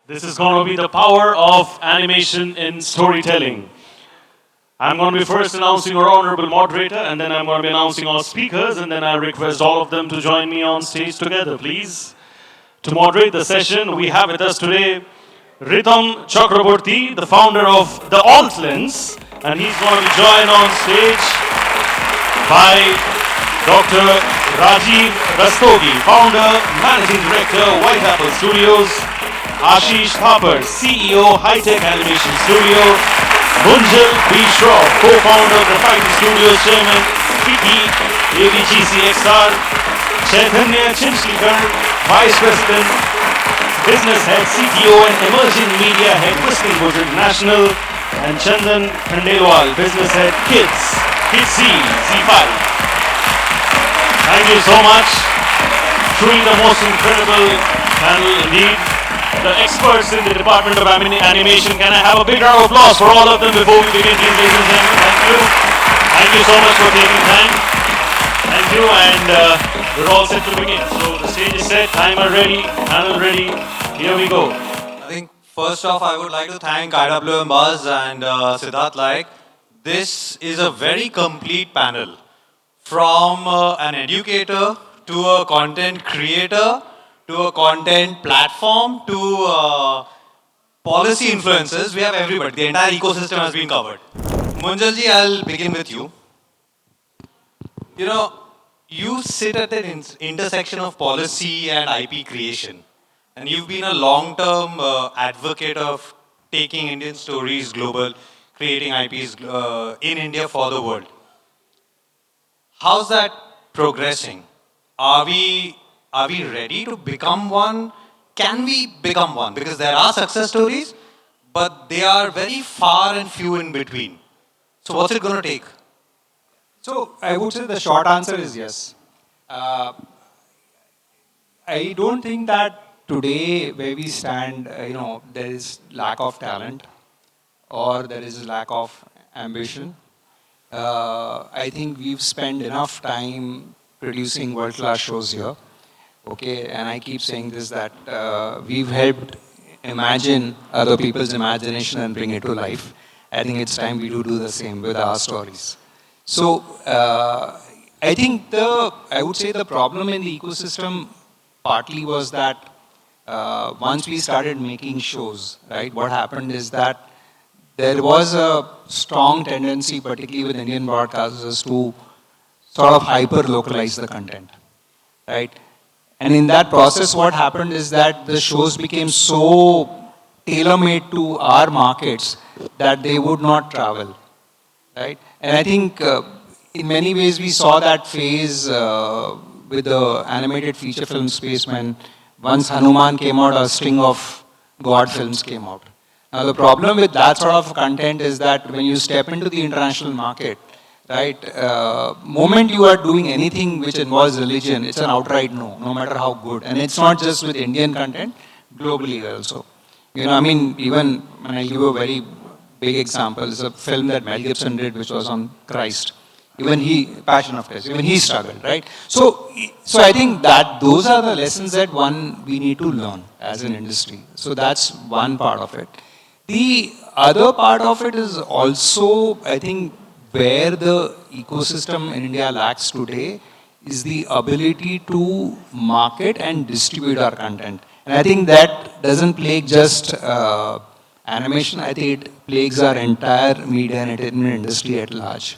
This is going to be the power of animation in storytelling. I'm going to be first announcing our honorable moderator, and then I'm going to be announcing our speakers, and then I request all of them to join me on stage together, please. To moderate the session, we have with us today Ritam Chakrabarty, the founder of the Alt Lens, and he's going to be joined on stage by Dr. Rajeev Rastogi, founder, managing director, White Apple Studios, Ashish Thapar, CEO-HiTech Animation Studio, Munjal B. Shroff, co-founder, Graphiti Studios, chairman, FICCI, AVGC-XR, Chaitanya Chinchlikar, vice president, business head, CTO, and emerging media head, Whistling Bush International, and Chandan Khandelwal, business head, KidZ, Z5. Thank you so much. Truly the most incredible panel indeed. The experts in the Department of Animation. Can I have a big round of applause for all of them before we begin, please, ladies and gentlemen? Thank you. Thank you so much for taking time. Thank you, and we're all set to begin. So the stage is set, timer ready, panel ready. Here we go. I think first off, I would like to thank IWMBuzz and Siddharth Like. This is a very complete panel. From an educator to a content creator, to a content platform, to policy influencers, we have everybody. The entire ecosystem has been covered. Munjalji, I'll begin with you. You know, you sit at an intersection of policy and IP creation. And you've been a long-term advocate of taking Indian stories global, creating IPs in India for the world. How's that progressing? Are we ready to become one? Can we become one? Because there are success stories, but they are very far and few in between. So what's it going to take? So I would say the short answer is yes. I don't think that today where we stand, there is lack of talent or there is lack of ambition. I think we've spent enough time producing world-class shows here. Okay, and I keep saying this, that we've helped imagine other people's imagination and bring it to life. I think it's time we do the same with our stories. So I think I would say the problem in the ecosystem partly was that once we started making shows, right, what happened is that there was a strong tendency, particularly with Indian broadcasters, to sort of hyper-localize the content, right? And in that process, what happened is that the shows became so tailor-made to our markets that they would not travel, right? And I think in many ways we saw that phase with the animated feature film space when once Hanuman came out, a string of God films came out. Now the problem with that sort of content is that when you step into the international market, right, moment you are doing anything which involves religion, it's an outright no, no matter how good. And it's not just with Indian content, globally also. You know, I mean, even when I give you a very big example, it's a film that Mel Gibson did, which was on Christ. Even Passion of Christ, even he struggled, right? So I think that those are the lessons that we need to learn as an industry. So that's one part of it. The other part of it is also, I think, where the ecosystem in India lacks today is the ability to market and distribute our content. And I think that doesn't plague just animation, I think it plagues our entire media and entertainment industry at large.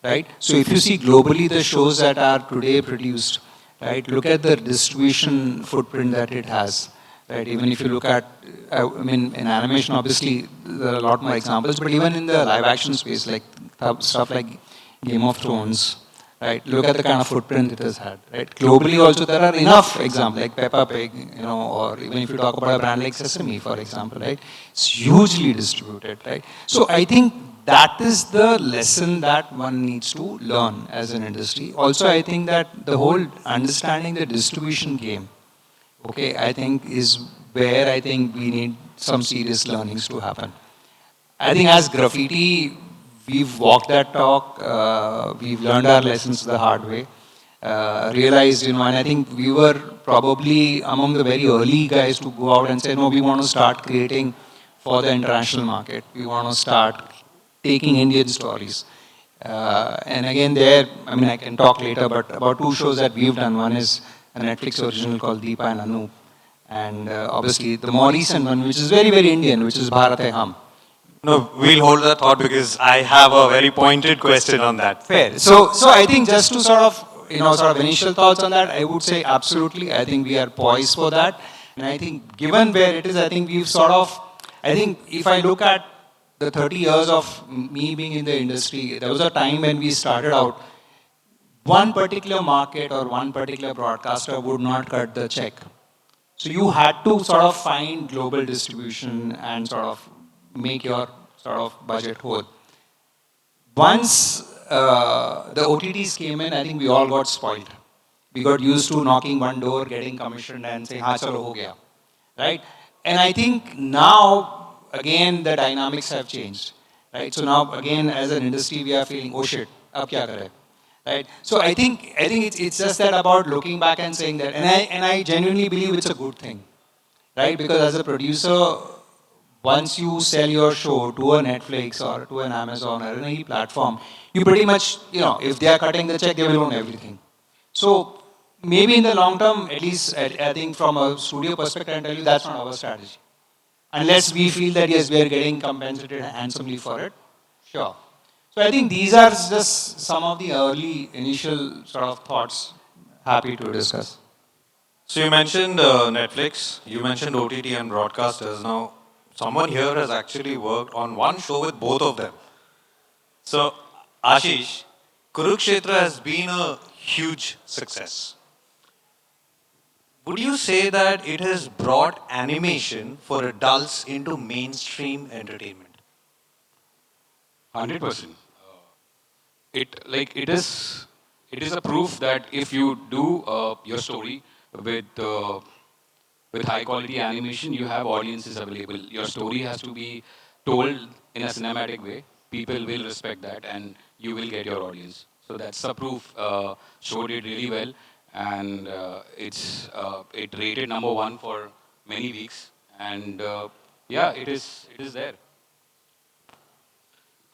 Right? So if you see globally the shows that are today produced, right, look at the distribution footprint that it has. Right? Even if you look at, in animation, obviously, there are a lot more examples, but even in the live action space, like stuff like Game of Thrones, right? Look at the kind of footprint it has had, right? Globally also, there are enough examples, like Peppa Pig, or even if you talk about a brand like Sesame, for example, right? It's hugely distributed, right? So I think that is the lesson that one needs to learn as an industry. Also, I think that the whole understanding the distribution game, okay, I think is where I think we need some serious learnings to happen. I think as Graphiti, we've walked that talk, we've learned our lessons the hard way. realized, and I think we were probably among the very early guys to go out and say, no, we want to start creating for the international market. We want to start taking Indian stories. And again, I can talk later, but about 2 shows that we've done. One is a Netflix original called Deepa and Anu. And obviously the more recent one, which is very, very Indian, which is Bharat Hai Hum. No, we'll hold that thought because I have a very pointed question on that. Fair. So I think just to sort of initial thoughts on that, I would say absolutely. I think we are poised for that. And I think given where it is, I think I think if I look at the 30 years of me being in the industry, there was a time when we started out, one particular market or one particular broadcaster would not cut the check. So you had to sort of find global distribution and sort of make your sort of budget whole. Once the OTTs came in, I think we all got spoiled. We got used to knocking one door, getting commissioned and saying, "Ha, chalo, ho gaya." Right? And I think now, again, the dynamics have changed. Right? So now, again, as an industry, we are feeling, oh shit, ab kya kare? Right? So I think it's just that about looking back and saying that, and I genuinely believe it's a good thing. Right? Because as a producer, once you sell your show to a Netflix or to an Amazon or any platform, you pretty much, if they are cutting the check, they will own everything. So maybe in the long term, at least I think from a studio perspective, I can tell you that's not our strategy. Unless we feel that yes, we are getting compensated handsomely for it, sure. So I think these are just some of the early initial sort of thoughts. Happy to discuss. So you mentioned Netflix, you mentioned OTT and broadcasters. Now, someone here has actually worked on one show with both of them. So, Ashish, Kurukshetra has been a huge success. Would you say that it has brought animation for adults into mainstream entertainment? 100%. It is a proof that if you do your story with with high quality animation, you have audiences available. Your story has to be told in a cinematic way. People will respect that, and you will get your audience. So that's a proof. Show did really well, and it rated number one for many weeks. And yeah, it is there.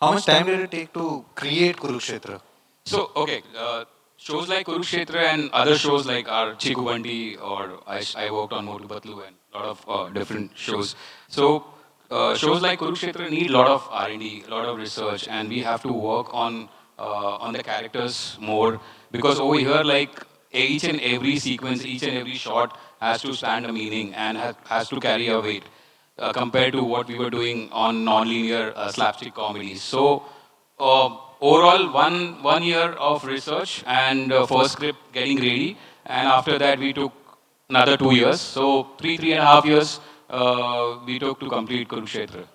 How much time did it take to create Kurukshetra? So, okay, shows like Kurukshetra and other shows like our Chiku Bandi or I worked on Motu Patlu and a lot of different shows. So, shows like Kurukshetra need a lot of R&D, a lot of research, and we have to work on the characters more because over here, like each and every sequence, each and every shot has to stand a meaning and has to carry a weight compared to what we were doing on non-linear slapstick comedies. So overall, one year of research and first script getting ready, and after that we took another 2 years. So three and a half years we took to complete Kurukshetra.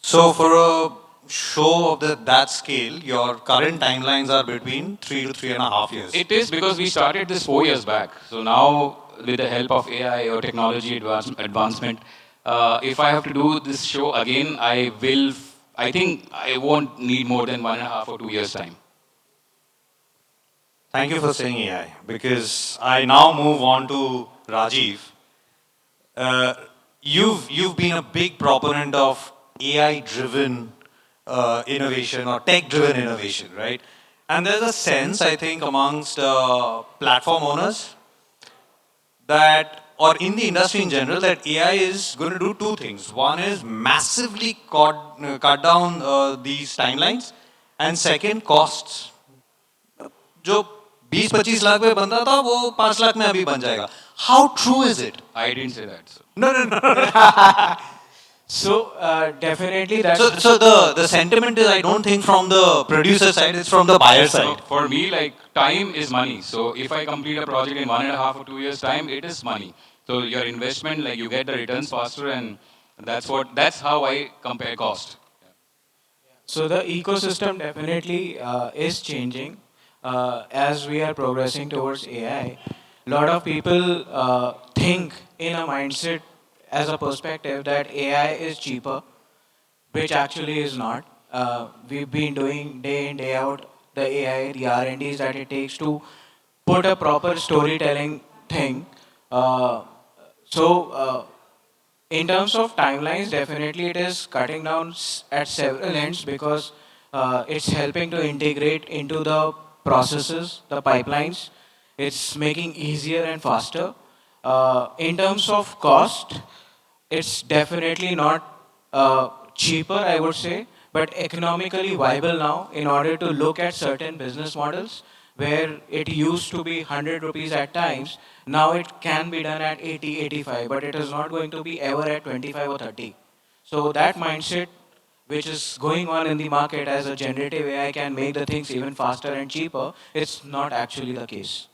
So for a show of that scale, your current timelines are between 3 to 3.5 years. It is because we started this 4 years back. So now, with the help of AI or technology advancement, if I have to do this show again, I think I won't need more than 1.5 or 2 years time. Thank you for saying AI because I now move on to Rajeev. Uh, you've been a big proponent of AI-driven innovation or tech-driven innovation, right? And there's a sense, I think, amongst platform owners that, or in the industry in general, that AI is going to do two things. One is massively cut down these timelines, and second, costs. जो 20-25 लाख में बनता था वो 5 लाख में अभी बन जाएगा. How true is it? I didn't say that. So. No. So definitely that's So the sentiment is, I don't think from the producer side, it's from the buyer So side. for me, like time is money. So if I complete a project in 1.5 or 2 years time, it is money. So your investment, like you get the returns faster, and that's how I compare cost. so the ecosystem definitely is changing as we are progressing towards AI. Lot of people think in a mindset as a perspective that AI is cheaper, which actually is not. We've been doing day in day out the AI, the R&Ds that it takes to put a proper storytelling thing. Uh, so, in terms of timelines, definitely it is cutting down at several ends because it's helping to integrate into the processes, the pipelines. It's making easier and faster. In terms of cost, it's definitely not cheaper, I would say, but economically viable now in order to look at certain business models where it used to be 100 rupees at times, now it can be done at 80, 85, but it is not going to be ever at 25 or 30. So that mindset which is going on in the market as a generative AI can make the things even faster and cheaper, it's not actually the case.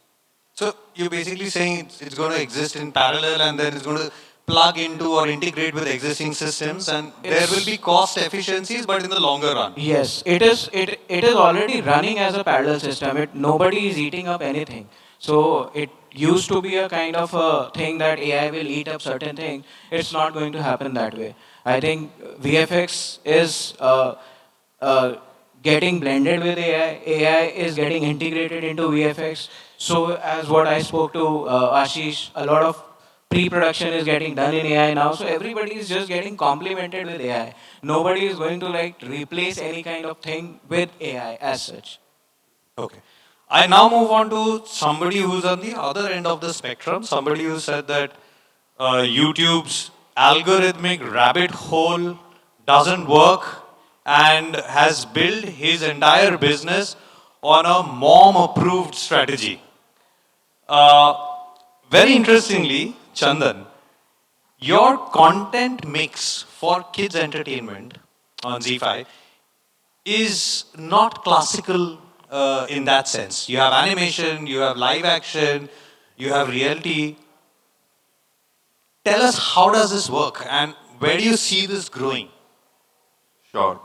So you're basically saying it's going to exist in parallel and then it's going to plug into or integrate with existing systems and there will be cost efficiencies but in the longer run. Yes, it is. It is already running as a parallel system. Nobody is eating up anything. So it used to be a kind of a thing that AI will eat up certain things. It's not going to happen that way. I think VFX is uh, getting blended with AI. AI is getting integrated into VFX. So as what I spoke to Ashish, a lot of pre-production is getting done in AI now. So everybody is just getting complemented with AI. Nobody is going to like replace any kind of thing with AI as such. Okay. I now move on to somebody who's on the other end of the spectrum, somebody who said that YouTube's algorithmic rabbit hole doesn't work and has built his entire business on a mom approved strategy. Uh, Very interestingly, Chandan, your content mix for kids entertainment on Z5 is not classical in that sense. You have animation, you have live action, you have reality. Tell us how does this work and where do you see this growing? Sure.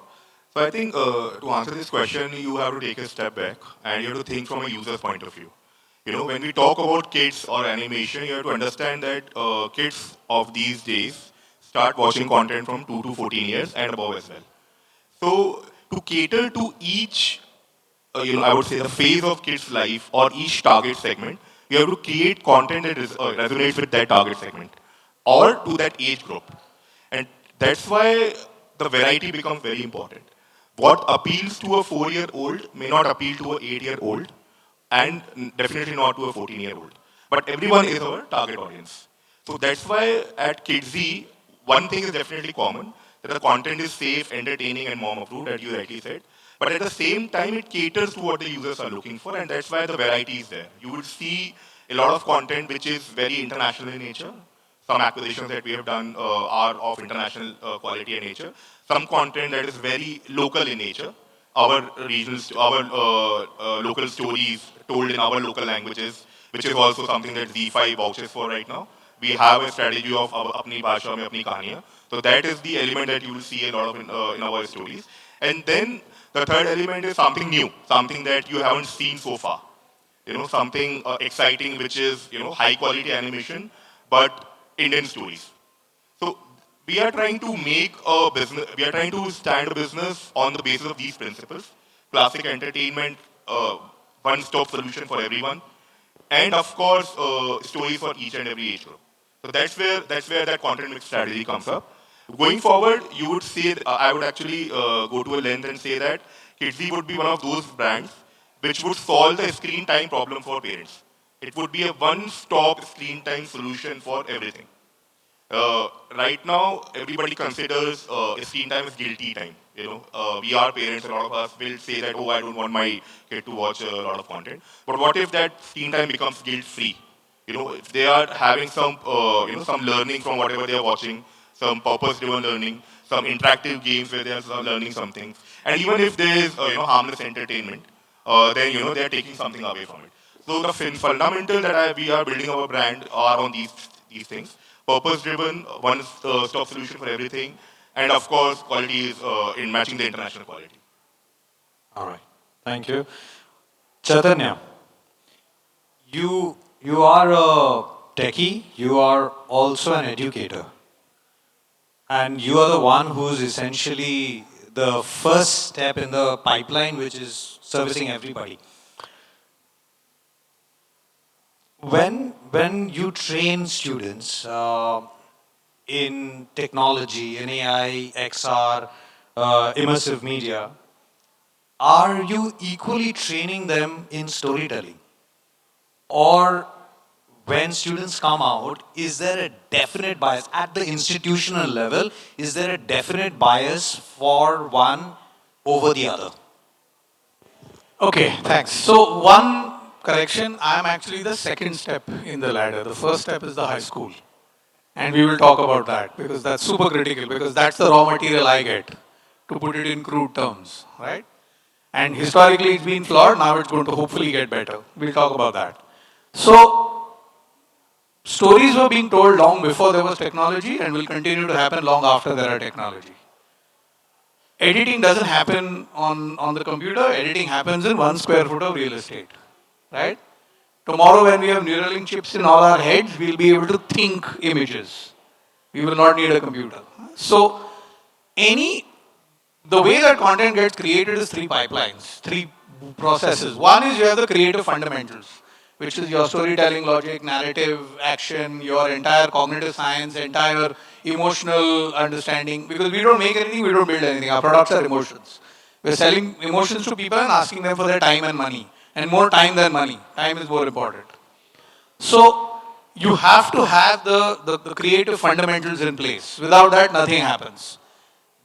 So I think to answer this question, you have to take a step back and you have to think from a user's point of view. You know, when we talk about kids or animation, you have to understand that kids of these days start watching content from 2 to 14 years and above as well. So to cater to each, I would say the phase of kids' life or each target segment, you have to create content that resonates with that target segment or to that age group. And that's why the variety becomes very important. What appeals to a 4-year-old may not appeal to an 8-year-old and definitely not to a 14-year-old. But everyone is our target audience. So that's why at KidZ, one thing is definitely common, that the content is safe, entertaining, and mom approved, as you rightly said. But at the same time, it caters to what the users are looking for, and that's why the variety is there. You will see a lot of content which is very international in nature. Some acquisitions that we have done are of international quality and nature. Some content that is very local in nature. Our local stories told in our local languages, which is also something that Z5 vouches for right now. We have a strategy of apni bhasha mein apni kahaniyan. So that is the element that you will see a lot of in our stories. And then the third element is something new, something that you haven't seen so far. You know, something exciting, which is, high quality animation, but Indian stories. So we are trying to make a business, we are trying to stand a business on the basis of these principles. Classic entertainment, one-stop solution for everyone. And of course, stories for each and every age group. So that's where that content mix strategy comes up. Going forward, you would say, I would actually go to a length and say that KidZ would be one of those brands which would solve the screen time problem for parents. It would be a one-stop screen time solution for everything. Right now, everybody considers screen time as guilty time. We are parents. A lot of us will say that, oh, I don't want my kid to watch a lot of content. But what if that screen time becomes guilt-free? If they are having some, some learning from whatever they are watching, some purpose-driven learning, some interactive games where they are learning something, and even if there is, harmless entertainment, then they are taking something away from it. So the fundamental that we are building our brand are on these things. Purpose-driven, one-stop solution for everything, and of course, quality is in matching the international quality. All right. Thank you. Chaitanya, you are a techie, you are also an educator. And you are the one who's essentially the first step in the pipeline, which is servicing everybody. When you train students in technology, in AI, XR, immersive media, are you equally training them in storytelling? Or when students come out, is there a definite bias at the institutional level? Is there a definite bias for one over the other? Okay, thanks. So one correction, I am actually the second step in the ladder. The first step is the high school. And we will talk about that because that's super critical because that's the raw material I get, to put it in crude terms, right? And historically it's been flawed, now it's going to hopefully get better. We'll talk about that. So, stories were being told long before there was technology and will continue to happen long after there are technology. Editing doesn't happen on the computer, editing happens in 1 square foot of real estate, right? Tomorrow when we have Neuralink chips in all our heads, we'll be able to think images. We will not need a computer. So, the way that content gets created is 3 pipelines, 3 processes. One is you have the creative fundamentals, which is your storytelling logic, narrative, action, your entire cognitive science, entire emotional understanding. Because we don't make anything, we don't build anything. Our products are emotions. We're selling emotions to people and asking them for their time and money. And more time than money. Time is more important. So, you have to have the creative fundamentals in place. Without that, nothing happens.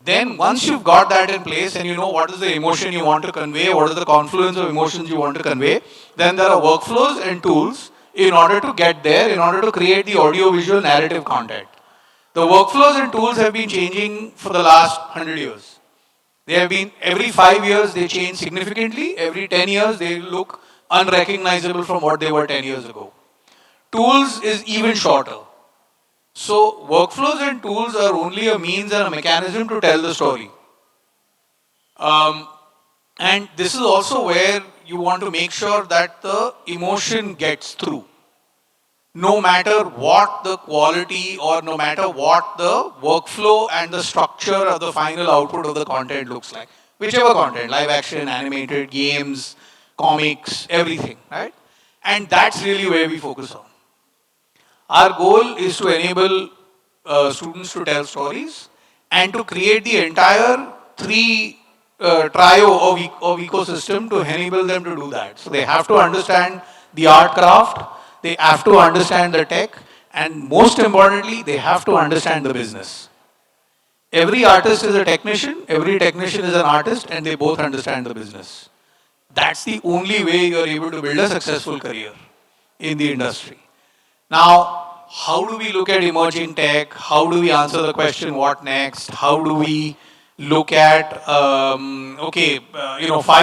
Then once you've got that in place and you know what is the emotion you want to convey, what is the confluence of emotions you want to convey, then there are workflows and tools in order to get there, in order to create the audio-visual narrative content. The workflows and tools have been changing for the last 100 years. They have been, every 5 years they change significantly, every 10 years they look unrecognizable from what they were 10 years ago. Tools is even shorter. So workflows and tools are only a means and a mechanism to tell the story. And this is also where you want to make sure that the emotion gets through. No matter what the quality or no matter what the workflow and the structure of the final output of the content looks like. Whichever content, live action, animated, games, comics, everything, right? And that's really where we focus on. Our goal is to enable students to tell stories and to create the entire trio of ecosystem to enable them to do that. So they have to understand the art craft, they have to understand the tech, and most importantly, they have to understand the business. Every artist is a technician, every technician is an artist, and they both understand the business. That's the only way you're able to build a successful career in the industry. Now, how do we look at emerging tech? How do we answer the question, what next? How do we look at, 5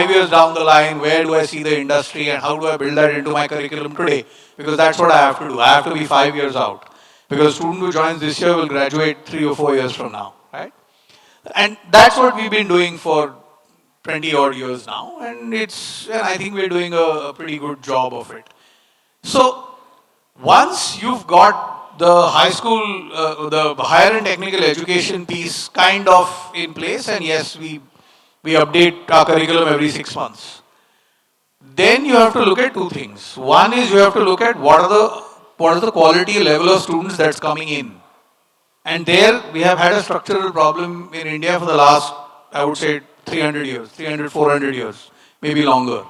years down the line, where do I see the industry and how do I build that into my curriculum today? Because that's what I have to do. I have to be 5 years out. Because a student who joins this year will graduate 3 or 4 years from now, right? And that's what we've been doing for 20 odd years now. And I think we're doing a pretty good job of it. So, once you've got the high school, the higher and technical education piece kind of in place, and yes, we update our curriculum every 6 months. Then you have to look at 2 things. One is you have to look at what is the quality level of students that's coming in. And there we have had a structural problem in India for the last, I would say, 300 years, 300, 400 years, maybe longer.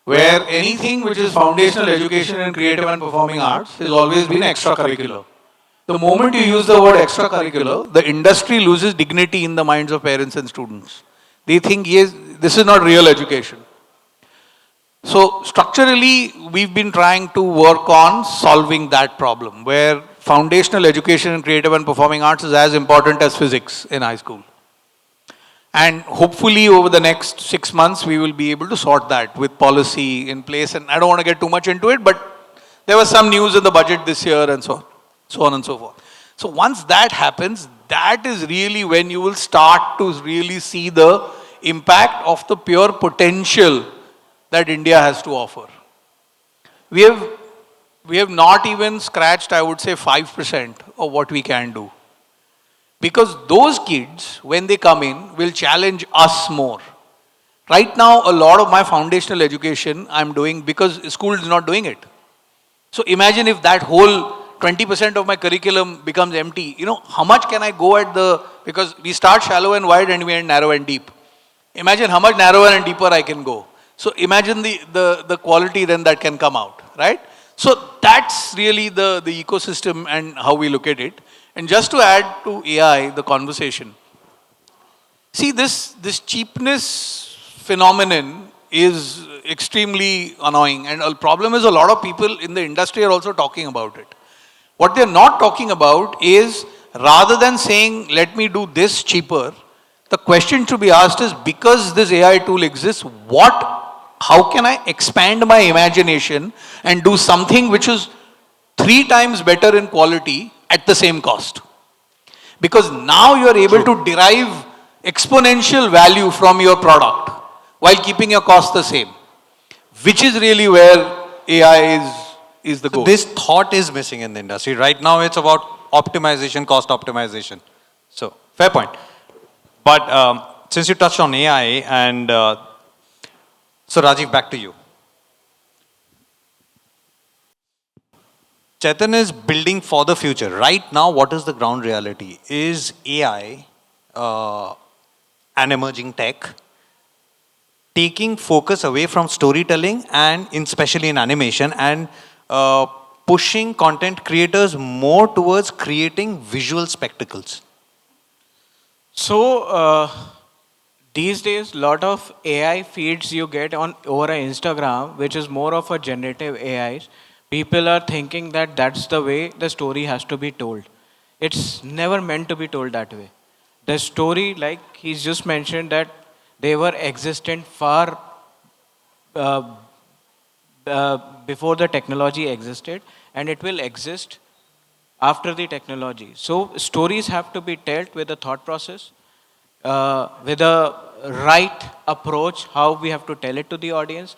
Where anything which is foundational education in creative and performing arts has always been extracurricular. The moment you use the word extracurricular, the industry loses dignity in the minds of parents and students. They think, yes, this is not real education. So structurally, we've been trying to work on solving that problem, where foundational education in creative and performing arts is as important as physics in high school. And hopefully over the next 6 months, we will be able to sort that with policy in place. And I don't want to get too much into it, but there was some news in the budget this year and so on and so forth. So once that happens, that is really when you will start to really see the impact of the pure potential that India has to offer. We have not even scratched, I would say, 5% of what we can do. Because those kids, when they come in, will challenge us more. Right now, a lot of my foundational education I'm doing because school is not doing it. So imagine if that whole 20% of my curriculum becomes empty. You know, how much can I go at because we start shallow and wide and we end narrow and deep. Imagine how much narrower and deeper I can go. So imagine the quality then that can come out, right? So that's really the ecosystem and how we look at it. And just to add to AI, the conversation, see this cheapness phenomenon is extremely annoying, and a problem is a lot of people in the industry are also talking about it. What they're not talking about is, rather than saying, let me do this cheaper, the question to be asked is, because this AI tool exists, how can I expand my imagination and do something which is 3 times better in quality at the same cost? Because now you are able to derive exponential value from your product while keeping your cost the same, which is really where AI is the goal. This thought is missing in the industry. Right now it's about optimization, cost optimization. So, fair point. But since you touched on AI, and so Rajeev, back to you. Chaitanya is building for the future. Right now, what is the ground reality? Is AI an emerging tech taking focus away from storytelling and especially in animation, and pushing content creators more towards creating visual spectacles? So these days, lot of AI feeds you get over Instagram, which is more of a generative AI. People are thinking that that's the way the story has to be told. It's never meant to be told that way. The story, like he's just mentioned, that they were existent far before the technology existed, and it will exist after the technology. So stories have to be told with a thought process, with a right approach, how we have to tell it to the audience,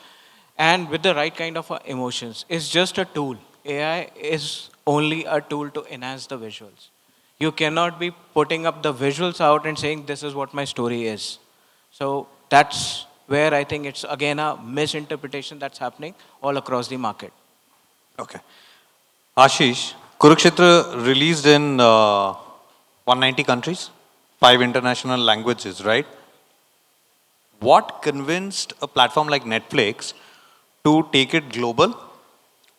and with the right kind of emotions. It's just a tool. AI is only a tool to enhance the visuals. You cannot be putting up the visuals out and saying this is what my story is. So that's where I think it's again a misinterpretation that's happening all across the market. Okay. Ashish, Kurukshetra released in 190 countries, 5 international languages, right? What convinced a platform like Netflix to take it global?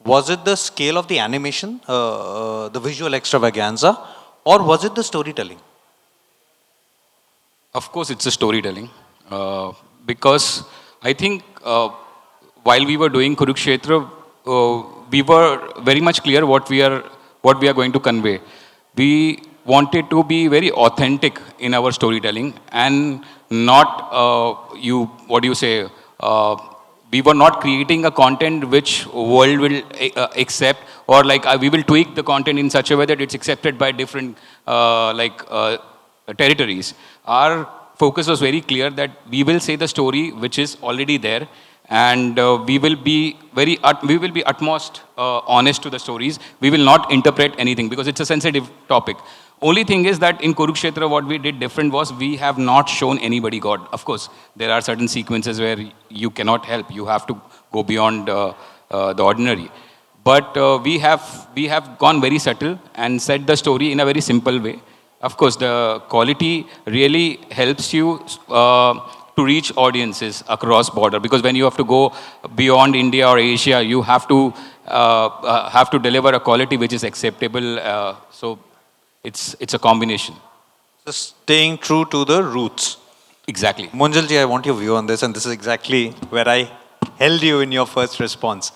Was it the scale of the animation, the visual extravaganza, or was it the storytelling? Of course, it's a storytelling. Because I think while we were doing Kurukshetra, we were very much clear what we are going to convey. We wanted to be very authentic in our storytelling and not we were not creating a content which world will accept, or like we will tweak the content in such a way that it's accepted by different territories. Our focus was very clear that we will say the story which is already there, and we will be utmost honest to the stories. We will not interpret anything because it's a sensitive topic. Only thing is that in Kurukshetra, what we did different was we have not shown anybody God. Of course, there are certain sequences where you cannot help. You have to go beyond the ordinary. But we have gone very subtle and said the story in a very simple way. Of course, the quality really helps you to reach audiences across border, because when you have to go beyond India or Asia, you have to deliver a quality which is acceptable. So it's a combination. So staying true to the roots. Exactly. Munjal ji, I want your view on this, and this is exactly where I held you in your first response.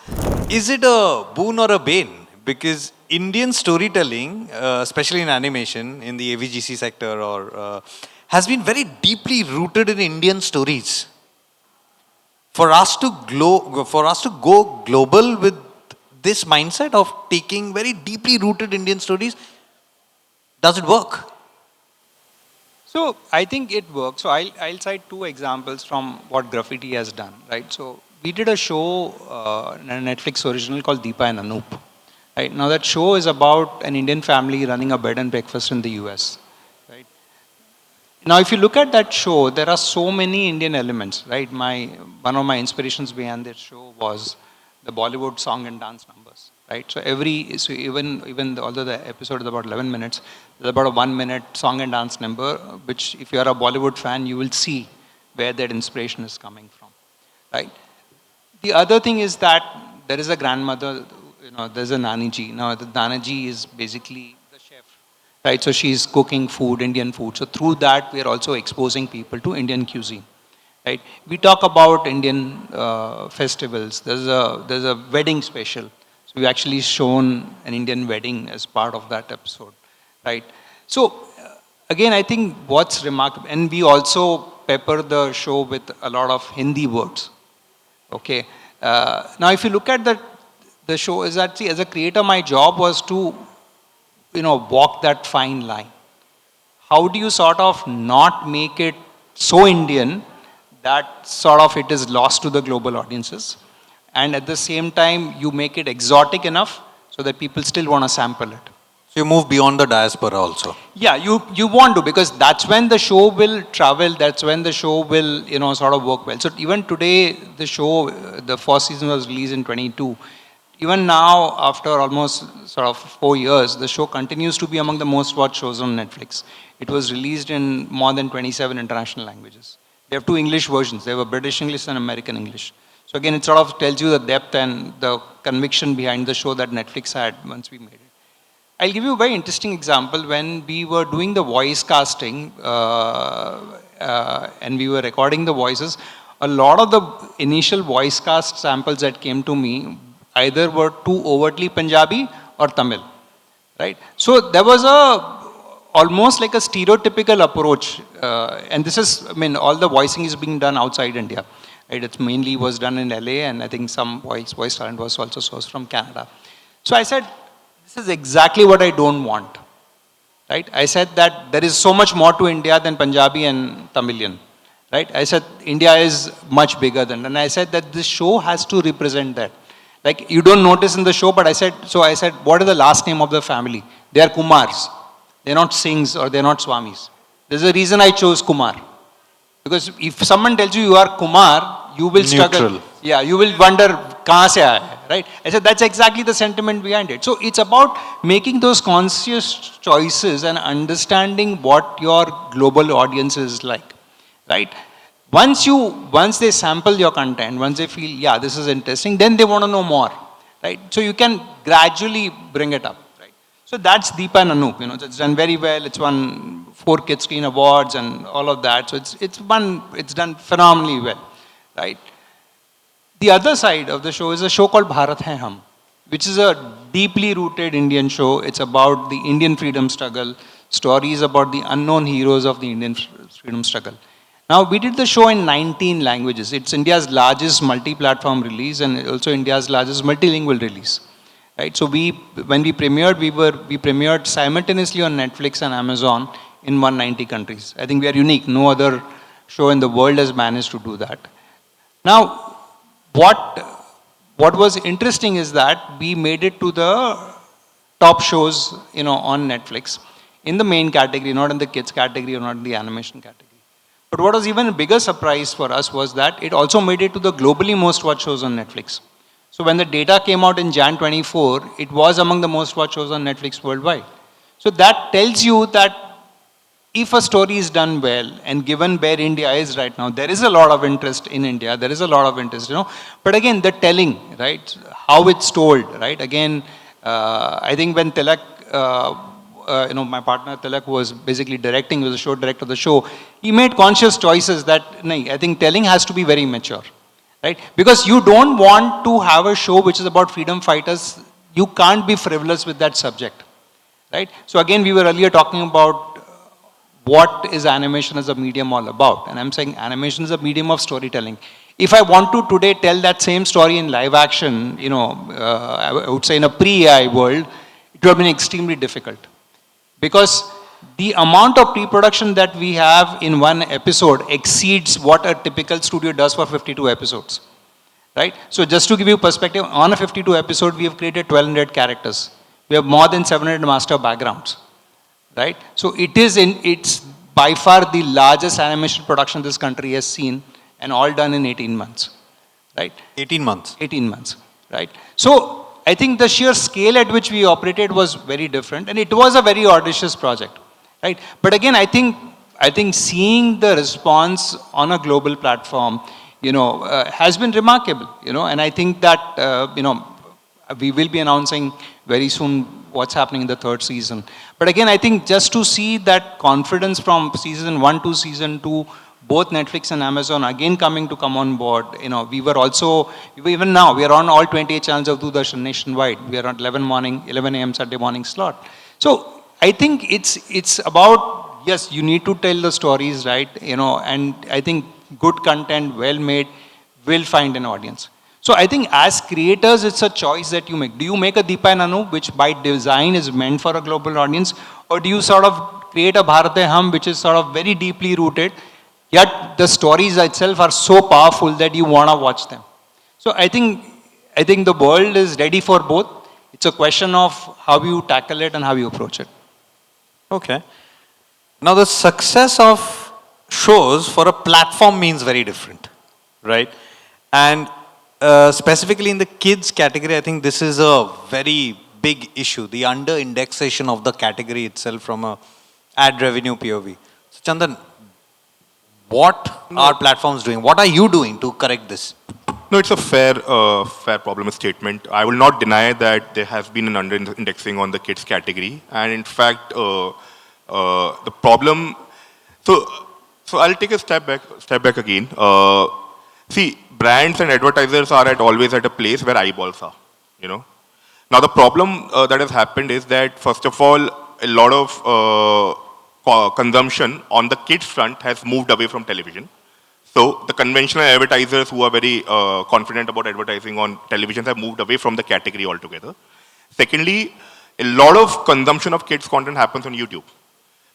Is it a boon or a bane? Because Indian storytelling, especially in animation, in the AVGC sector, has been very deeply rooted in Indian stories. For us to go global with this mindset of taking very deeply rooted Indian stories, does it work? So I think it works. So I'll cite 2 examples from what Graphiti has done, right? So we did a show, a Netflix original called Deepa and Anoop. Right? Now that show is about an Indian family running a bed and breakfast in the US. Right? Now, if you look at that show, there are so many Indian elements, right? One of my inspirations behind that show was the Bollywood song and dance numbers, right? So although the episode is about 11 minutes, there's about a 1 minute song and dance number, which if you are a Bollywood fan, you will see where that inspiration is coming from, right? The other thing is that there is a grandmother, there's a Nani ji. Now, the Nani ji is basically the chef, right? So she's cooking food, Indian food. So through that, we are also exposing people to Indian cuisine, right? We talk about Indian festivals. There's a wedding special. So we've actually shown an Indian wedding as part of that episode, right? So again, I think what's remarkable, and we also pepper the show with a lot of Hindi words, okay? Now, if you look at the show, is that, see, as a creator, my job was to, walk that fine line. How do you sort of not make it so Indian that sort of it is lost to the global audiences, and at the same time, you make it exotic enough so that people still want to sample it. So you move beyond the diaspora also. Yeah, you want to, because that's when the show will travel, that's when the show will, sort of work well. So even today, the show, the first season was released in 22. Even now, after almost sort of 4 years, the show continues to be among the most watched shows on Netflix. It was released in more than 27 international languages. They have 2 English versions. They have a British English and American English. So again, it sort of tells you the depth and the conviction behind the show that Netflix had once we made it. I'll give you a very interesting example. When we were doing the voice casting and we were recording the voices, a lot of the initial voice cast samples that came to me either were too overtly Punjabi or Tamil, right? So there was almost like a stereotypical approach, and this is, all the voicing is being done outside India, right? It mainly was done in LA, and I think some voice talent was also sourced from Canada. So I said, this is exactly what I don't want, right? I said that there is so much more to India than Punjabi and Tamilian, right? I said India is much bigger than, and I said that this show has to represent that. Like, you don't notice in the show, but I said, what is the last name of the family? They are Kumars. They're not Singhs or they're not Swamis. There's a reason I chose Kumar. Because if someone tells you are Kumar, you will struggle. Yeah, you will wonder, kahan se aaya hai, right? I said, that's exactly the sentiment behind it. So it's about making those conscious choices and understanding what your global audience is like, right? Once they sample your content, once they feel, yeah, this is interesting, then they want to know more, right? So you can gradually bring it up, right? So that's Deepa and Anoop, it's done very well. It's won 4 Kids Screen Awards and all of that. So it's done phenomenally well, right? The other side of the show is a show called Bharat Hai Hum, which is a deeply rooted Indian show. It's about the Indian freedom struggle, stories about the unknown heroes of the Indian freedom struggle. Now, we did the show in 19 languages. It's India's largest multi-platform release and also India's largest multilingual release, right? So when we premiered, we premiered simultaneously on Netflix and Amazon in 190 countries. I think we are unique. No other show in the world has managed to do that. Now, what was interesting is that we made it to the top shows, on Netflix in the main category, not in the kids category or not in the animation category. But what was even a bigger surprise for us was that it also made it to the globally most watched shows on Netflix. So when the data came out in Jan 24, it was among the most watched shows on Netflix worldwide. So that tells you that if a story is done well and given where India is right now, there is a lot of interest in India. There is a lot of interest, But again, the telling, right? How it's told, right? Again, I think when Tilak, my partner Tilak was basically directing, he was the show director of the show, he made conscious choices that, I think telling has to be very mature, right? Because you don't want to have a show which is about freedom fighters. You can't be frivolous with that subject, right? So again, we were earlier talking about what is animation as a medium all about? And I'm saying animation is a medium of storytelling. If I want to today tell that same story in live action, I would say in a pre-AI world, it would have been extremely difficult. Because the amount of pre-production that we have in one episode exceeds what a typical studio does for 52 episodes, right? So just to give you perspective, on a 52 episode, we have created 1,200 characters. We have more than 700 master backgrounds. Right? So it's by far the largest animation production this country has seen, and all done in 18 months, right? 18 months. 18 months, right? So I think the sheer scale at which we operated was very different, and it was a very audacious project, right? But again, I think seeing the response on a global platform, has been remarkable, and I think that, we will be announcing very soon what's happening in the third season. But again, I think just to see that confidence from season 1 to season 2, both Netflix and Amazon again come on board. We were also, even now, we are on all 28 channels of Doordarshan nationwide. We are on 11 a.m. Saturday morning slot. So I think it's about, yes, you need to tell the stories, right? And I think good content, well made, will find an audience. So I think as creators, it's a choice that you make. Do you make a Deepa and Anu, which by design is meant for a global audience? Or do you sort of create a Bharate Hum, which is sort of very deeply rooted, yet the stories itself are so powerful that you want to watch them? So I think the world is ready for both. It's a question of how you tackle it and how you approach it. Okay. Now the success of shows for a platform means very different, right? And specifically in the kids category, I think this is a very big issue, the under indexation of the category itself from a ad revenue POV. So Chandan, what are platforms doing? What are you doing to correct this? No, it's a fair problem statement. I will not deny that there has been an under-indexing on the kids category, and in fact, the problem. So I'll take a step back again. See, brands and advertisers are always at a place where eyeballs are. Now the problem that has happened is that, first of all, a lot of consumption on the kids front has moved away from television. So the conventional advertisers who are very confident about advertising on television have moved away from the category altogether. Secondly, a lot of consumption of kids content happens on YouTube.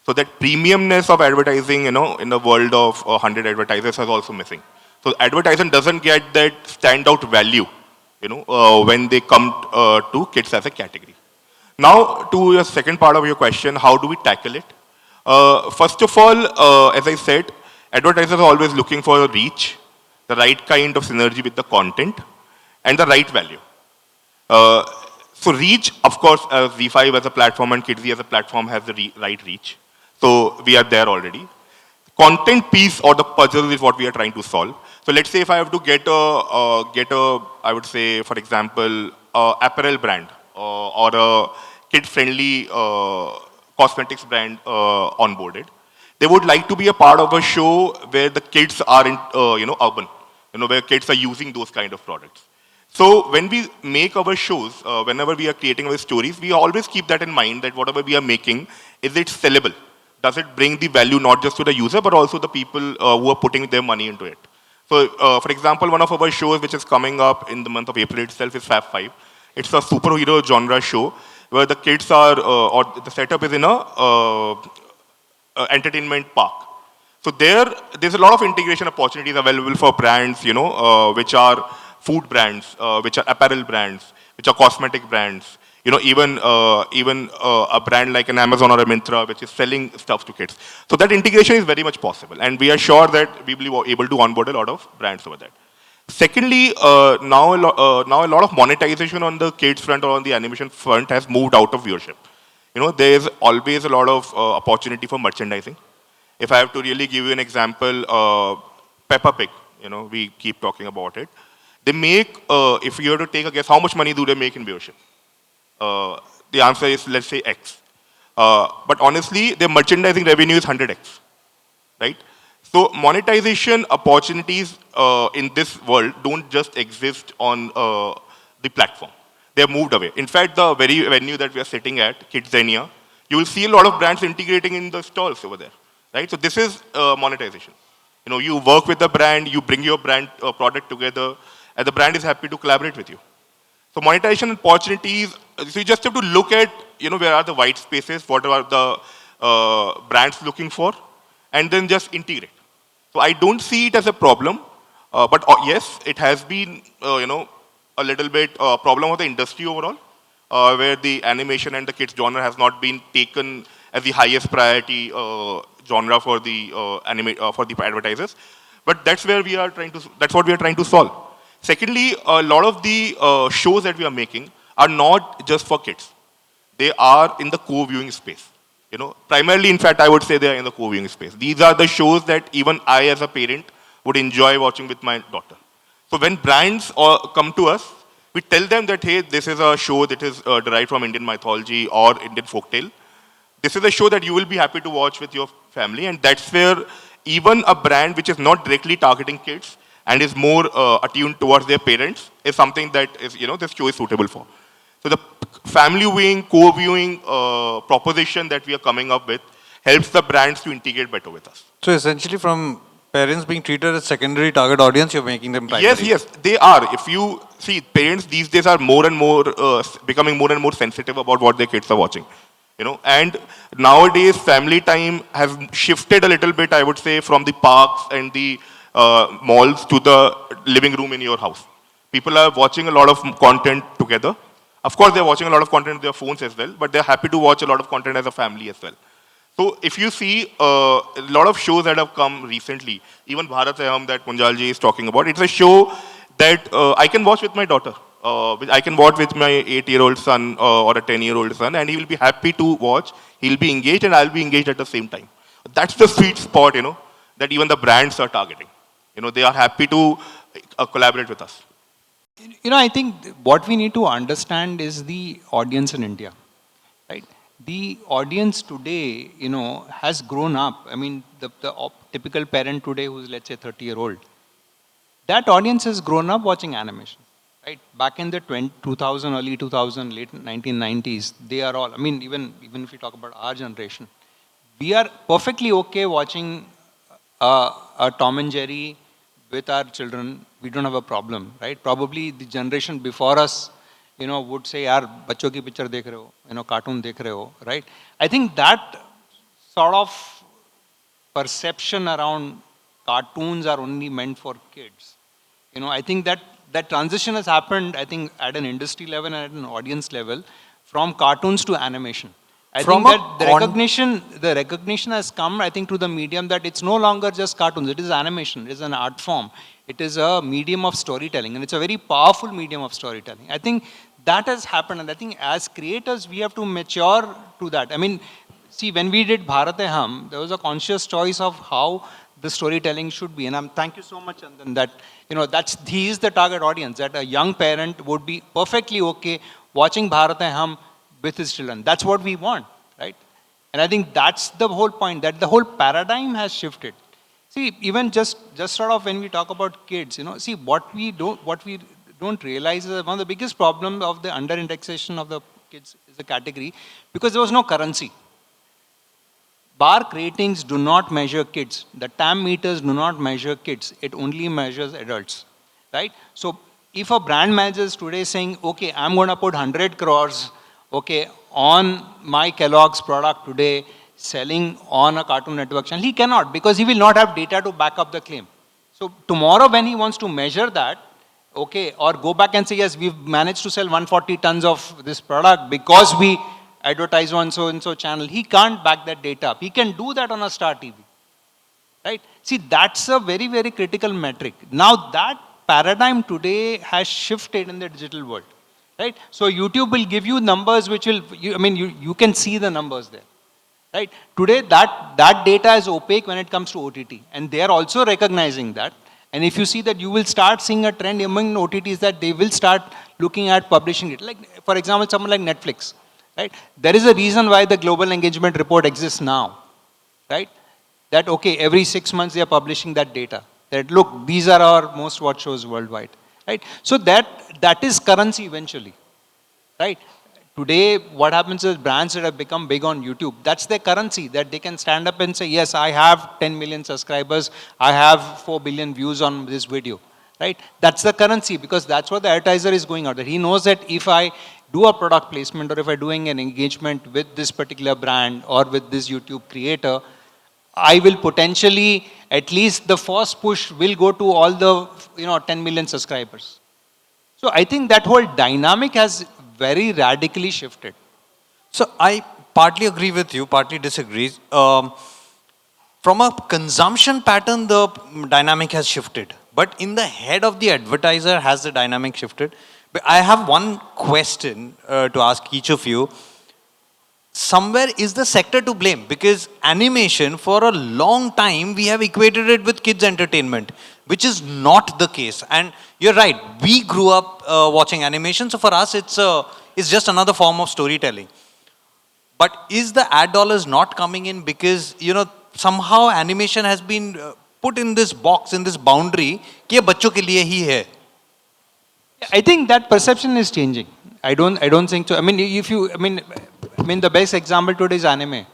So that premiumness of advertising, in the world of 100 advertisers is also missing. So advertising doesn't get that standout value, when they come to kids as a category. Now, to your second part of your question, how do we tackle it? First of all, as I said, advertisers are always looking for a reach, the right kind of synergy with the content, and the right value. So reach, of course, Z5 as a platform and KidZ as a platform has the right reach. So we are there already. Content piece or the puzzle is what we are trying to solve. So let's say if I have to get a I would say, for example, apparel brand or a kid-friendly cosmetics brand onboarded. They would like to be a part of a show where the kids are in, urban, where kids are using those kind of products. So when we make our shows, whenever we are creating our stories, we always keep that in mind, that whatever we are making, is it sellable? Does it bring the value not just to the user, but also the people who are putting their money into it? So, for example, one of our shows which is coming up in the month of April itself is Fab 5. It's a superhero genre show where the kids are, or the setup is in a entertainment park. So there's a lot of integration opportunities available for brands, which are food brands, which are apparel brands, which are cosmetic brands, even a brand like an Amazon or a Myntra, which is selling stuff to kids. So that integration is very much possible, and we are sure that we will be able to onboard a lot of brands over that. Secondly, now a lot of monetization on the kids front or on the animation front has moved out of viewership. There's always a lot of opportunity for merchandising. If I have to really give you an example, Peppa Pig, we keep talking about it. They make, if you were to take a guess, how much money do they make in viewership? The answer is, let's say, X. But honestly, their merchandising revenue is 100X, right? So monetization opportunities in this world don't just exist on the platform. They have moved away. In fact, the very venue that we are sitting at, KidZania, you will see a lot of brands integrating in the stalls over there, right? So this is monetization. You work with the brand, you bring your brand product together, and the brand is happy to collaborate with you. So monetization opportunities, so you just have to look at, where are the white spaces, what are the brands looking for, and then just integrate. So I don't see it as a problem, but yes, it has been, a little bit problem of the industry overall, where the animation and the kids genre has not been taken as the highest priority genre for the for the advertisers. But that's where we are trying to. That's what we are trying to solve. Secondly, a lot of the shows that we are making are not just for kids. They are in the co-viewing space. Primarily, in fact, I would say they are in the co-viewing space. These are the shows that even I, as a parent, would enjoy watching with my daughter. So when brands come to us, we tell them that, hey, this is a show that is derived from Indian mythology or Indian folktale. This is a show that you will be happy to watch with your family, and that's where even a brand which is not directly targeting kids and is more attuned towards their parents is something that is, this show is suitable for. So the family viewing, co-viewing proposition that we are coming up with helps the brands to integrate better with us. So essentially from parents being treated as secondary target audience, you're making them primary. Yes, they are. If you see, parents these days are more and more becoming more and more sensitive about what their kids are watching. And nowadays family time has shifted a little bit, I would say, from the parks and the malls to the living room in your house. People are watching a lot of content together. Of course, they're watching a lot of content on their phones as well, but they're happy to watch a lot of content as a family as well. So if you see a lot of shows that have come recently, even Bharat Hai Hum that Munjal Ji is talking about, it's a show that I can watch with my daughter. I can watch with my 8-year-old son or a 10-year-old son, and he will be happy to watch. He'll be engaged and I'll be engaged at the same time. That's the sweet spot, that even the brands are targeting. They are happy to collaborate with us. I think what we need to understand is the audience in India, right? The audience today, has grown up. I mean, the typical parent today who's, let's say, 30-year-old, that audience has grown up watching animation, right? Back in the 2000, early 2000, late 1990s, they are all, I mean, even if you talk about our generation, we are perfectly okay watching a Tom and Jerry with our children. We don't have a problem, right? Probably the generation before us, would say, yaar, bachcho ki picture dekh rahe ho, cartoon dekh rahe ho, right? I think that sort of perception around cartoons are only meant for kids. I think that transition has happened, I think, at an industry level and at an audience level, from cartoons to animation. I think that the recognition has come, I think, to the medium that it's no longer just cartoons. It is animation. It is an art form. It is a medium of storytelling, and it's a very powerful medium of storytelling. I think that has happened, and I think as creators, we have to mature to that. I mean, see, when we did Bharat Hai Hum, there was a conscious choice of how the storytelling should be. And thank you so much, Chandan, that, he is the target audience, that a young parent would be perfectly okay watching Bharat Hai Hum with his children. That's what we want, right? And I think that's the whole point, that the whole paradigm has shifted. See, even just sort of when we talk about kids, see, what we don't realize is that one of the biggest problems of the under-indexation of the kids is a category, because there was no currency. BARC ratings do not measure kids. The TAM meters do not measure kids. It only measures adults, right? So if a brand manager is today saying, okay, I'm going to put 100 crores, okay, on my Kellogg's product today, selling on a Cartoon Network channel, he cannot, because he will not have data to back up the claim. So tomorrow when he wants to measure that, okay, or go back and say, yes, we've managed to sell 140 tons of this product because we advertise on so-and-so channel, he can't back that data up. He can do that on a Star TV, right? See, that's a very, very critical metric. Now that paradigm today has shifted in the digital world, right? So YouTube will give you numbers which will, you can see the numbers there, right? Today that data is opaque when it comes to OTT, and they are also recognizing that. And if you see that, you will start seeing a trend among OTTs that they will start looking at publishing it. Like, for example, someone like Netflix, right? There is a reason why the Global Engagement Report exists now, right? That, okay, every 6 months they are publishing that data. That, look, these are our most watched shows worldwide, right? So that is currency eventually, right? Today, what happens is brands that have become big on YouTube, that's their currency, that they can stand up and say, yes, I have 10 million subscribers, I have 4 billion views on this video, right? That's the currency, because that's what the advertiser is going out there. He knows that if I do a product placement, or if I'm doing an engagement with this particular brand or with this YouTube creator, I will potentially, at least the first push will go to all the 10 million subscribers. So I think that whole dynamic has very radically shifted. So I partly agree with you, partly disagree. from a consumption pattern, the dynamic has shifted. But in the head of the advertiser, has the dynamic shifted? But I have one question to ask each of you. Somewhere is the sector to blame, because animation for a long time we have equated it with kids entertainment, which is not the case. And you're right, we grew up watching animation, so for us it's just another form of storytelling. But is the ad dollars not coming in because, you know, somehow animation has been put in this box, in this boundary कि ये बच्चों के लिए ही है? I think that perception is changing. I don't think so. I mean, the best example today is anime,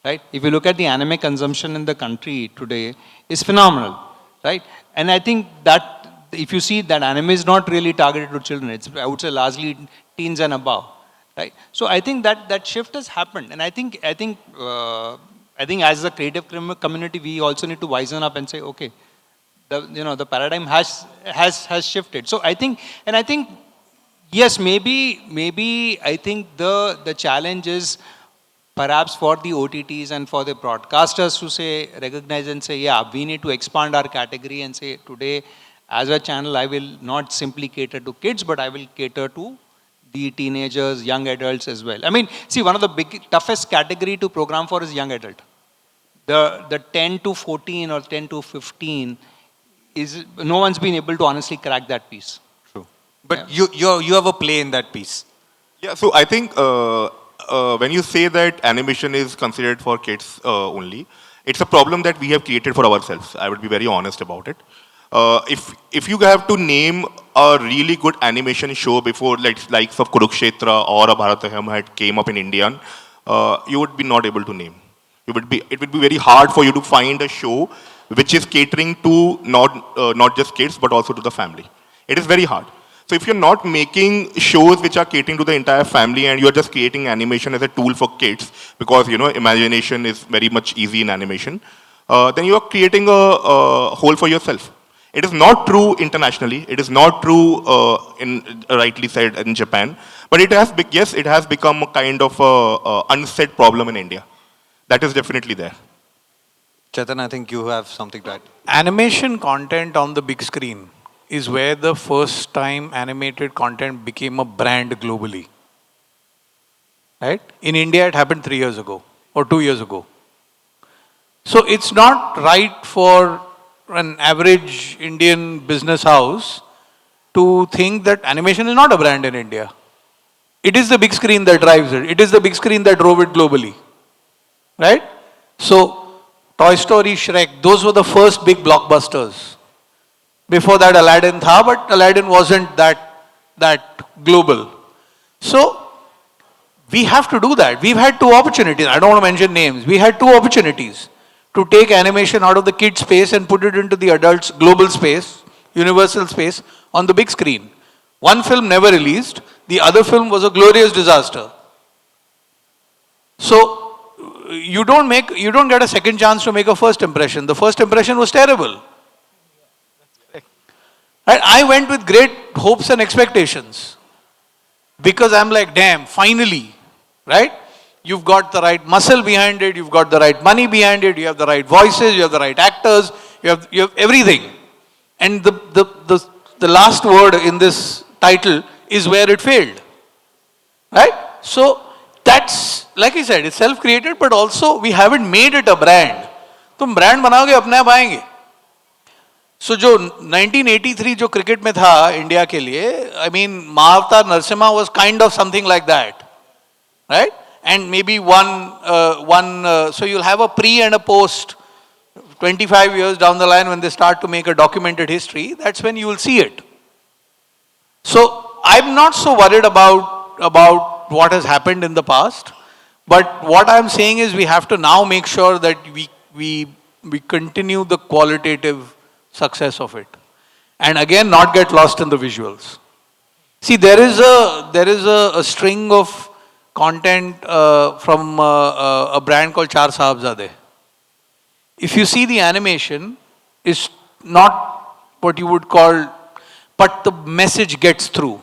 right? If you look at the anime consumption in the country today, is phenomenal, right? And I think that if you see that anime is not really targeted to children, it's, I would say, largely teens and above, right? So I think that shift has happened, and I think as a creative community, we also need to wisen up and say, okay, the paradigm has shifted. So I think yes, maybe I think the challenge is perhaps for the OTTs and for the broadcasters to say, recognize and say, yeah, we need to expand our category and say, today as a channel, I will not simply cater to kids, but I will cater to the teenagers, young adults as well. I mean, see, one of the toughest category to program for is young adult. The 10 to 14 or 10 to 15 is, no one's been able to honestly crack that piece. True. But yeah. you have a play in that piece. Yeah, so I think when you say that animation is considered for kids only, it's a problem that we have created for ourselves. I would be very honest about it. If you have to name a really good animation show before, like likes of Kurukshetra or a Bharataham had came up in India, you would be not able to name. It would be very hard for you to find a show which is catering to not just kids but also to the family. It is very hard. So if you're not making shows which are catering to the entire family and you're just creating animation as a tool for kids, because imagination is very much easy in animation, then you are creating a hole for yourself. It is not true internationally. It is not true rightly said in Japan. But it has become a kind of unsaid problem in India. That is definitely there. Chetan, I think you have something to add. Animation content on the big screen is where the first time animated content became a brand globally. Right? In India, it happened 3 years ago or 2 years ago. So it's not right for an average Indian business house to think that animation is not a brand in India. It is the big screen that drives it. It is the big screen that drove it globally. Right? So, Toy Story, Shrek, those were the first big blockbusters. Before that, Aladdin tha, but Aladdin wasn't that global. So, we have to do that. We've had 2 opportunities. I don't want to mention names. We had 2 opportunities to take animation out of the kid space and put it into the adults' global space, universal space, on the big screen. One film never released. The other film was a glorious disaster. So, you don't get a second chance to make a first impression. The first impression was terrible. Right? I went with great hopes and expectations because I'm like, damn, finally, right? You've got the right muscle behind it, you've got the right money behind it, you have the right voices, you have the right actors, you have everything. And the last word in this title is where it failed. Right? So, that's, like I said, it's self-created, but also we haven't made it a brand. तुम brand बनाओगे अपने आप आएंगे. So जो 1983 जो cricket में था India के लिए, I mean Mahavatar Narasimha was kind of something like that, right? And maybe so you'll have a pre and a post. 25 years down the line when they start to make a documented history, that's when you will see it. So I'm not so worried about what has happened in the past, but what I'm saying is we have to now make sure that we continue the qualitative success of it, and again not get lost in the visuals. See, there is a string of content from a brand called Char Sahibzade. If you see the animation, is not what you would call, but the message gets through.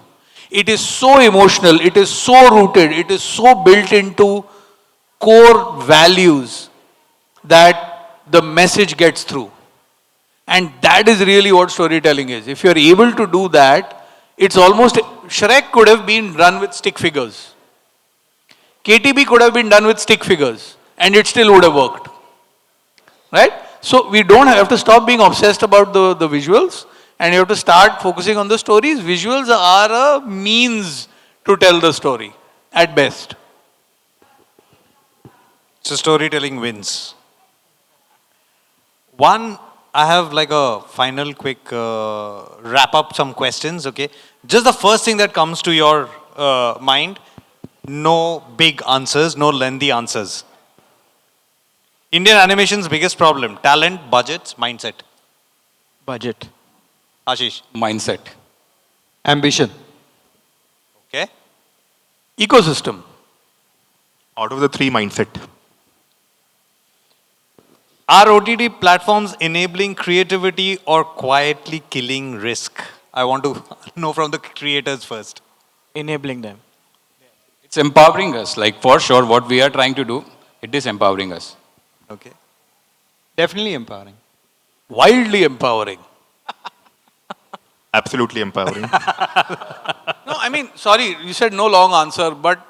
It is so emotional, it is so rooted, it is so built into core values that the message gets through. And that is really what storytelling is. If you're able to do that, it's almost, Shrek could have been run with stick figures. KTB could have been done with stick figures and it still would have worked. Right? So we don't have to stop being obsessed about the visuals and you have to start focusing on the stories. Visuals are a means to tell the story at best. So storytelling wins. One, I have like a final quick wrap up some questions, okay? Just the first thing that comes to your mind, no big answers, no lengthy answers. Indian animation's biggest problem, talent, budgets, mindset. Budget. Ashish. Mindset. Ambition. Okay. Ecosystem. Out of the three, mindset. Are OTT platforms enabling creativity or quietly killing risk? I want to know from the creators first. Enabling them. It's empowering us. Like for sure, what we are trying to do, it is empowering us. Okay. Definitely empowering. Wildly empowering. Absolutely empowering. No, I mean, sorry, you said no long answer, but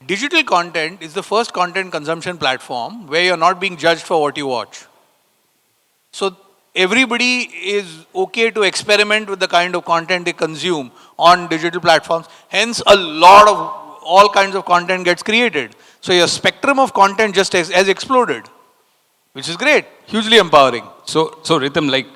digital content is the first content consumption platform where you're not being judged for what you watch. So everybody is okay to experiment with the kind of content they consume on digital platforms. Hence, a lot of all kinds of content gets created. So your spectrum of content just has exploded, which is great, hugely empowering. So Ritam, like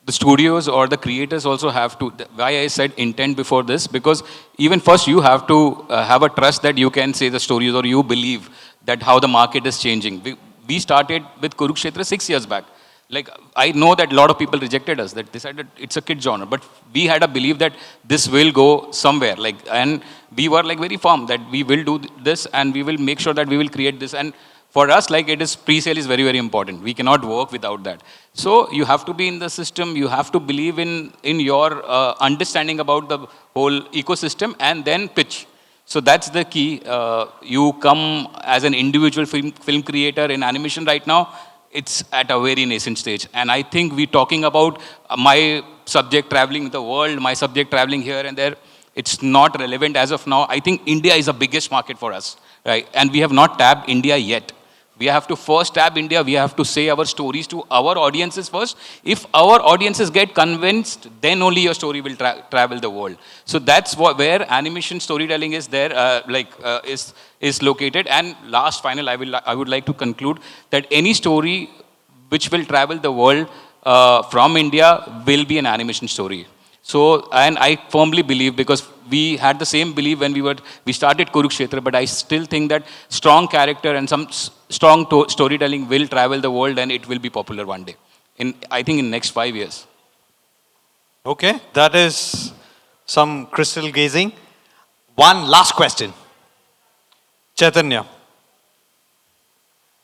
the studios or the creators also have to, why I said intent before this, because even first you have to have a trust that you can say the stories or you believe that how the market is changing. We started with Kurukshetra 6 years back. Like, I know that a lot of people rejected us, that decided it's a kid genre, but we had a belief that this will go somewhere. Like, and we were like very firm that we will do this and we will make sure that we will create this. And for us, like it is, pre-sale is very, very important. We cannot work without that. So you have to be in the system, you have to believe in your understanding about the whole ecosystem and then pitch. So that's the key. You come as an individual film creator in animation right now, it's at a very nascent stage. And I think we're talking about my subject traveling the world, my subject traveling here and there. It's not relevant as of now. I think India is the biggest market for us, right? And we have not tapped India yet. We have to first tap India. We have to say our stories to our audiences first. If our audiences get convinced, then only your story will travel the world. So that's where animation storytelling is there, is located. And last, final, I would like to conclude that any story which will travel the world from India will be an animation story. So, and I firmly believe, because we had the same belief when we started Kurukshetra, but I still think that strong character and some strong storytelling will travel the world and it will be popular one day. I think in next 5 years. Okay, that is some crystal gazing. One last question. Chaitanya,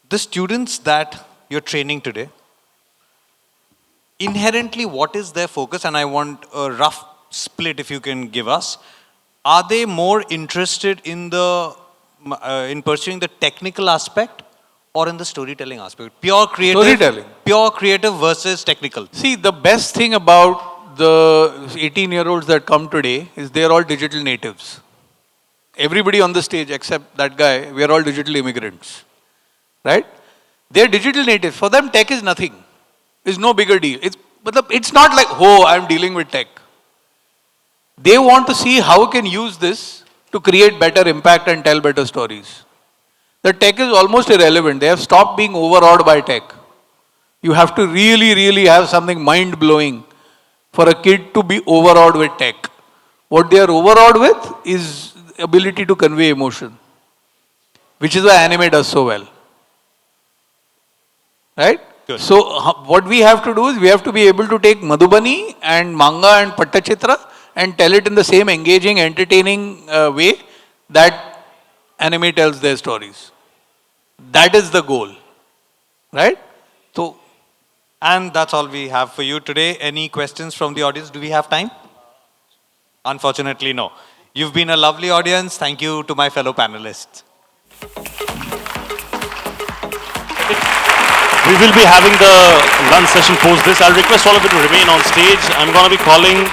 the students that you're training today, inherently, what is their focus? And I want a rough split if you can give us. Are they more interested in in pursuing the technical aspect or in the storytelling aspect? Pure creative. Storytelling. Pure creative versus technical. See, the best thing about the 18-year-olds that come today is they're all digital natives. Everybody on the stage except that guy, we are all digital immigrants. Right? They're digital natives. For them, tech is nothing. It's no bigger deal. It's not like, oh, I'm dealing with tech. They want to see how can use this to create better impact and tell better stories. The tech is almost irrelevant. They have stopped being overawed by tech. You have to really, really have something mind-blowing for a kid to be overawed with tech. What they are overawed with is ability to convey emotion, which is why anime does so well. Right? Good. So what we have to do is we have to be able to take Madhubani and manga and Pattachitra and tell it in the same engaging, entertaining way that anime tells their stories. That is the goal. Right? So, and that's all we have for you today. Any questions from the audience? Do we have time? Unfortunately, no. You've been a lovely audience. Thank you to my fellow panelists. We will be having the lunch session post this. I'll request all of you to remain on stage. I'm going to be calling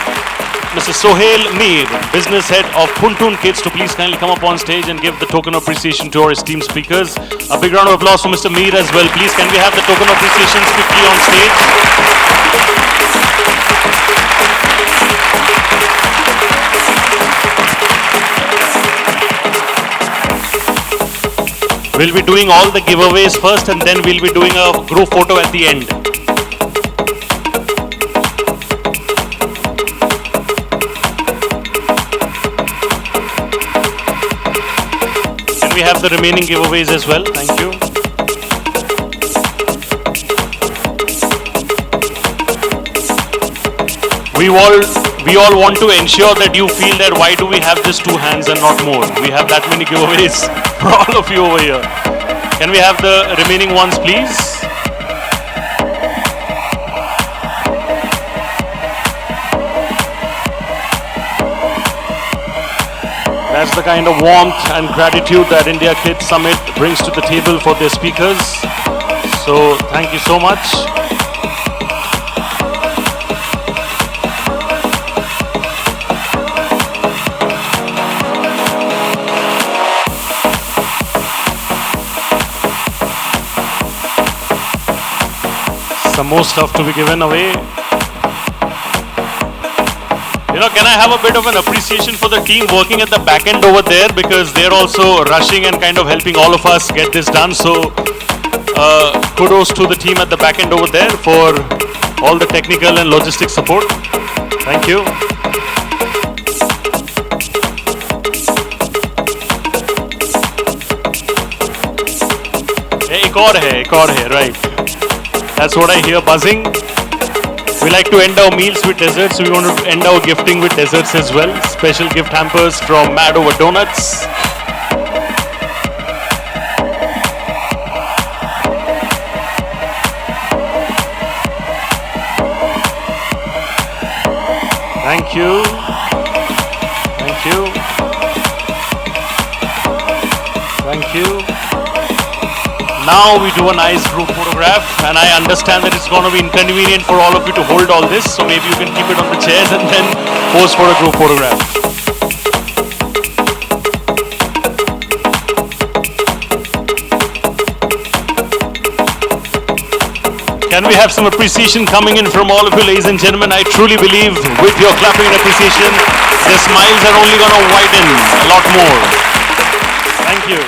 Mr. Sohail Mir, business head of PunToon Kids, to please kindly come up on stage and give the token of appreciation to our esteemed speakers. A big round of applause for Mr. Mir as well. Please, can we have the token of appreciation quickly on stage? We'll be doing all the giveaways first and then we'll be doing a group photo at the end. Can we have the remaining giveaways as well? Thank you. We all want to ensure that you feel that why do we have just 2 hands and not more? We have that many giveaways for all of you over here. Can we have the remaining ones, please? That's the kind of warmth and gratitude that India Kids Summit brings to the table for their speakers. So thank you so much. Some more stuff to be given away. You know, can I have a bit of an appreciation for the team working at the back end over there, because they're also rushing and kind of helping all of us get this done. So kudos to the team at the back end over there for all the technical and logistic support. Thank you. एक और है, right. That's what I hear buzzing. We like to end our meals with desserts. We want to end our gifting with desserts as well. Special gift hampers from Mad Over Donuts. Thank you. Thank you. Thank you. Now we do a nice group photograph, and I understand that it's going to be inconvenient for all of you to hold all this, so maybe you can keep it on the chairs and then pose for a group photograph. Can we have some appreciation coming in from all of you, ladies and gentlemen? I truly believe with your clapping and appreciation, their smiles are only going to widen a lot more. Thank you.